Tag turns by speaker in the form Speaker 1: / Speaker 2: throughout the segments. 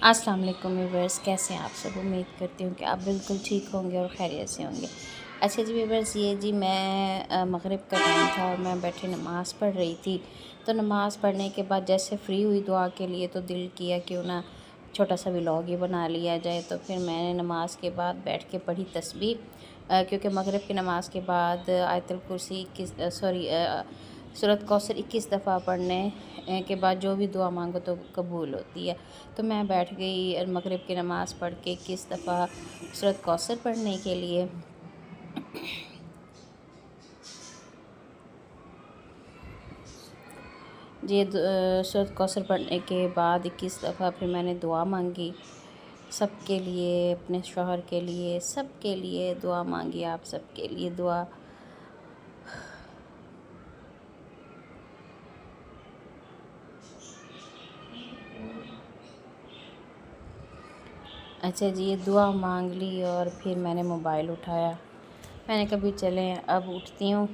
Speaker 1: अस्सलाम वालेकुम व्यूअर्स, कैसे हैं आप सब। उम्मीद करती हूँ कि आप बिल्कुल ठीक होंगे और खैरियत से होंगे। अच्छा जी व्यूअर्स, ये जी मैं मगरिब का टाइम था और मैं बैठी नमाज़ पढ़ रही थी। तो नमाज़ पढ़ने के बाद जैसे फ्री हुई दुआ के लिए, तो दिल किया क्यों ना छोटा सा व्लॉग ही बना लिया जाए। तो फिर मैंने नमाज़ के बाद बैठ के पढ़ी तस्बीह, क्योंकि मगरिब की नमाज़ के बाद आयतुल कुर्सी सूरत कौसर 21 दफ़ा पढ़ने के बाद जो भी दुआ मांगो तो कबूल होती है। तो मैं बैठ गई मगरिब की नमाज़ पढ़ के 21 दफ़ा सूरत कौसर पढ़ने के लिए। ये सूरत कौसर पढ़ने के बाद 21 दफ़ा फिर मैंने दुआ मांगी सबके लिए, अपने शौहर के लिए, सबके लिए दुआ मांगी। आप सबके लिए दुआ। अच्छा जी, ये दुआ मांग ली और फिर मैंने मोबाइल उठाया। मैंने कभी चलें अब उठती हूँ।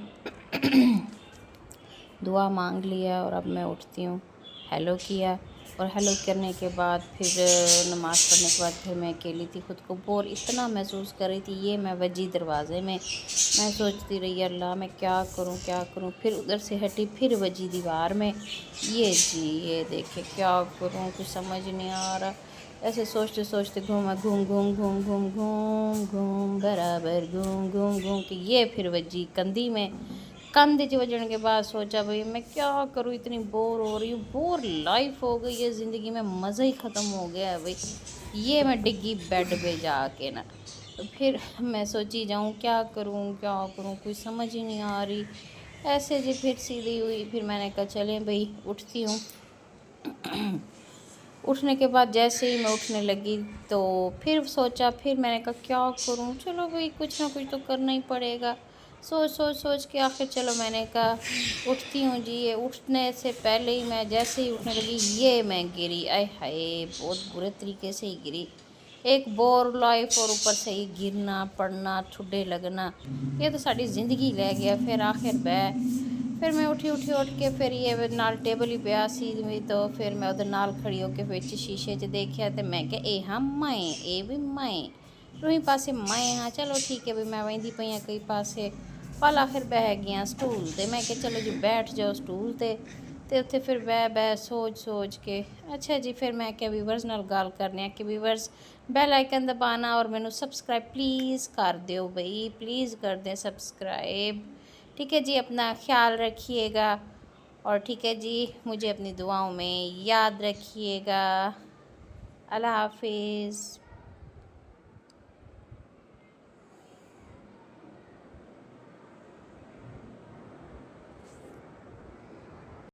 Speaker 1: दुआ मांग लिया और अब मैं उठती हूँ। हेलो किया और हेलो करने के बाद फिर नमाज़ पढ़ने के बाद फिर मैं अकेली थी। ख़ुद को बोर इतना महसूस कर रही थी। ये मैं वजी दरवाज़े में मैं सोचती रही, अल्लाह मैं क्या करूँ क्या करूँ। फिर उधर से हटी, फिर वजी दीवार में। ये जी ये देखे क्या करूँ, कुछ समझ नहीं आ रहा। ऐसे सोचते सोचते घूमा घूम घूम घूम घूम घूम घूम बराबर घूम घूम घूम के ये फिर वजी कंधी में। कंधे च वजन के बाद सोचा भाई मैं क्या करूँ, इतनी बोर हो रही हूँ, बोर लाइफ हो गई है ज़िंदगी में, मज़ा ही ख़त्म हो गया है भाई। ये मैं डिग्गी बेड पे जाके ना। तो फिर मैं सोची जाऊँ क्या करूँ कुछ समझ ही नहीं आ रही। ऐसे जी फिर सीधी हुई, फिर मैंने कहा चलें भाई उठती हूँ। उठने के बाद जैसे ही मैं उठने लगी तो फिर सोचा, फिर मैंने कहा क्या करूं, चलो भाई कुछ ना कुछ तो करना ही पड़ेगा। सोच के आखिर चलो मैंने कहा उठती हूँ जी। ये उठने से पहले ही मैं जैसे ही उठने लगी ये मैं गिरी। आय हाय, बहुत बुरे तरीके से ही गिरी। एक बोर लाइफ और ऊपर से ही गिरना पड़ना ठुड्डे लगना, ये तो साड़ी ज़िंदगी ले गया। फिर आखिर फिर मैं उठ के फिर ये नाल टेबल ही पिया सी में, तो फिर मैं उधर नाल खड़ी होके फिर शीशे च देखिया तो मैं क्या ए हाँ मैं ए भी मैं रूही पासे मैं हाँ चलो ठीक है भी मैं वही पई कई पासे। पल आखिर बह गया स्टूल ते, मैं क्या चलो जी बैठ जाओ स्टूल ते उत्थे फिर बह सोच के। अच्छा जी, फिर मैं क्या व्यूवर्स नाल गल करने कि व्यूवर्स बेल आइकन दबाना और मैनू सबसक्राइब प्लीज़ कर दो बई, प्लीज़ कर दें सबसक्राइब। ठीक है जी, अपना ख्याल रखिएगा और ठीक है जी, मुझे अपनी दुआओं में याद रखिएगा। अल्लाह हाफिज़।